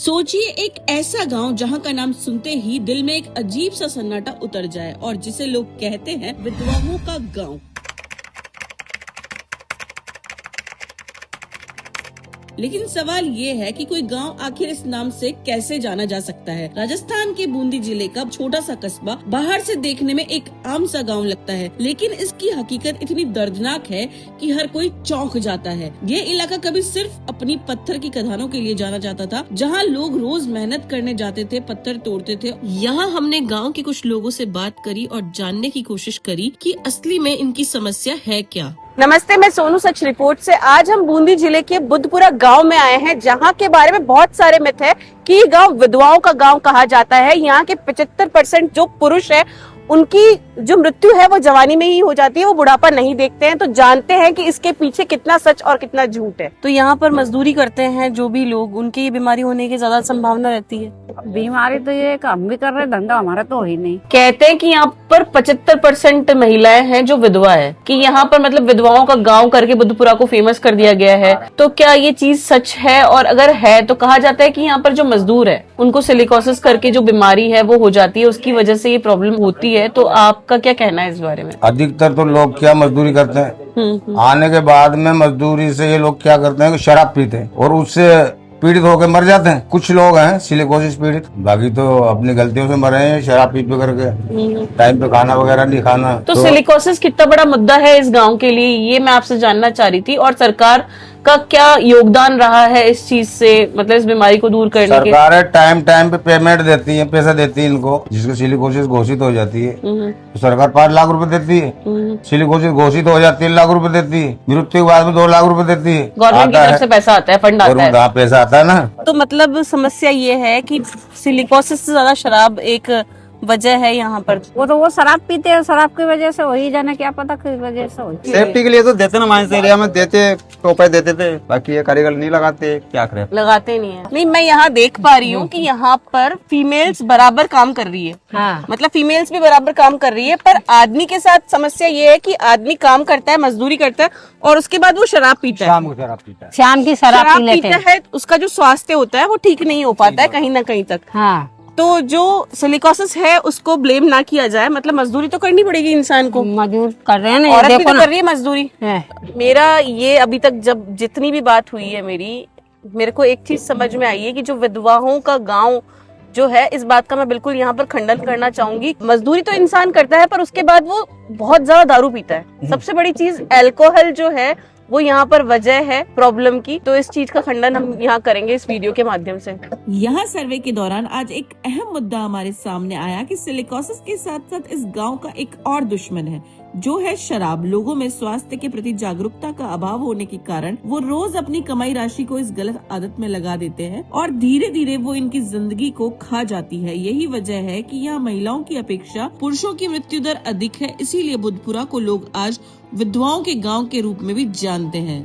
सोचिए एक ऐसा गांव जहां का नाम सुनते ही दिल में एक अजीब सा सन्नाटा उतर जाए और जिसे लोग कहते हैं विधवाओं का गांव। लेकिन सवाल ये है कि कोई गांव आखिर इस नाम से कैसे जाना जा सकता है। राजस्थान के बूंदी जिले का छोटा सा कस्बा बाहर से देखने में एक आम सा गांव लगता है, लेकिन इसकी हकीकत इतनी दर्दनाक है कि हर कोई चौंक जाता है। ये इलाका कभी सिर्फ अपनी पत्थर की खदानों के लिए जाना जाता था, जहां लोग रोज मेहनत करने जाते थे, पत्थर तोड़ते थे। यहाँ हमने गाँव के कुछ लोगों से बात करी और जानने की कोशिश करी कि असली में इनकी समस्या है क्या। नमस्ते, मैं सोनू सच रिपोर्ट से। आज हम बूंदी जिले के बुद्धपुरा गांव में आए हैं, जहां के बारे में बहुत सारे मिथ है कि ये गांव विधवाओं का गांव कहा जाता है। यहाँ के 75% जो पुरुष है उनकी जो मृत्यु है वो जवानी में ही हो जाती है, वो बुढ़ापा नहीं देखते हैं। तो जानते हैं कि इसके पीछे कितना सच और कितना झूठ है। तो यहाँ पर मजदूरी करते हैं जो भी लोग, उनकी ये बीमारी होने की ज्यादा संभावना रहती है। बीमारी तो ये हम भी कर रहे, धंधा हमारा तो ही नहीं। कहते हैं कि यहाँ पर 75% महिलाएं हैं जो विधवा है, कि यहाँ पर मतलब विधवाओं का गांव करके बुद्धपुरा को फेमस कर दिया गया है। तो क्या ये चीज सच है? और अगर है तो कहा जाता है कि यहाँ पर जो मजदूर है उनको सिलिकोसिस करके जो बीमारी है वो हो जाती है, उसकी वजह से ये प्रॉब्लम होती है। तो आपका क्या कहना है इस बारे में? अधिकतर तो लोग क्या मजदूरी करते हैं, आने के बाद में मजदूरी से ये लोग क्या करते हैं कि शराब पीते हैं और उससे पीड़ित होकर मर जाते हैं। कुछ लोग हैं सिलिकोसिस पीड़ित, बाकी तो अपनी गलतियों से मरे हैं, शराब पी करके, टाइम पे खाना वगैरह नहीं खाना। तो सिलिकोसिस कितना बड़ा मुद्दा है इस गांव के लिए, ये मैं आपसे जानना चाह रही थी। और सरकार का क्या योगदान रहा है इस चीज से, मतलब इस बीमारी को दूर करने के? सरकार टाइम पे पेमेंट देती है, पैसा देती है इनको, जिसको सिलिकोसिस घोषित हो जाती है तो सरकार 5 लाख रुपए देती है। सिलिकोसिस घोषित हो जाती है 3 लाख रुपए देती है, मृत्यु के बाद में 2 लाख रुपए देती है। गवर्नमेंट की तरफ से पैसा आता है, फंड आता है, पैसा आता है ना। तो मतलब समस्या ये है कि सिलिकोसिस से ज्यादा शराब एक वजह है यहाँ पर। वो शराब पीते हैं, शराब की वजह से हो ही जाना, क्या पता किस वजह से हो। सेफ्टी के लिए तो देते ना, माइंस एरिया में देते, टोपे देते थे, बाकी ये कारीगर नहीं लगाते, क्या करें, लगाते नहीं है। नहीं, मैं यहाँ देख पा रही हूँ कि यहाँ पर फीमेल्स बराबर काम कर रही है। हाँ। मतलब फीमेल्स भी बराबर काम कर रही है, पर आदमी के साथ समस्या ये है कि आदमी काम करता है, मजदूरी करता है और उसके बाद वो शराब पीता है। शाम को शराब पीता है, शाम की शराब पी लेते पीता है, उसका जो स्वास्थ्य होता है वो ठीक नहीं हो पाता है कहीं ना कहीं तक। हाँ। तो जो सिलिकोसिस है उसको ब्लेम ना किया जाए, मतलब मजदूरी तो करनी पड़ेगी इंसान को। मजदूर कर रहे हैं ना, औरत भी देखो तो कर रही है मजदूरी है। मेरा ये अभी तक जब जितनी भी बात हुई है मेरे को एक चीज समझ में आई है कि जो विधवाओं का गांव जो है, इस बात का मैं बिल्कुल यहाँ पर खंडन करना चाहूंगी। मजदूरी तो इंसान करता है, पर उसके बाद वो बहुत ज्यादा दारू पीता है। सबसे बड़ी चीज अल्कोहल जो है वो यहाँ पर वजह है प्रॉब्लम की। तो इस चीज का खंडन हम यहाँ करेंगे इस वीडियो के माध्यम से। यहाँ सर्वे के दौरान आज एक अहम मुद्दा हमारे सामने आया कि सिलिकोसिस के साथ साथ इस गांव का एक और दुश्मन है, जो है शराब। लोगों में स्वास्थ्य के प्रति जागरूकता का अभाव होने के कारण वो रोज अपनी कमाई राशि को इस गलत आदत में लगा देते हैं और धीरे धीरे वो इनकी जिंदगी को खा जाती है। यही वजह है कि यहाँ महिलाओं की अपेक्षा पुरुषों की मृत्यु दर अधिक है। इसीलिए बुद्धपुरा को लोग आज विधवाओं के गांव के रूप में भी जानते हैं।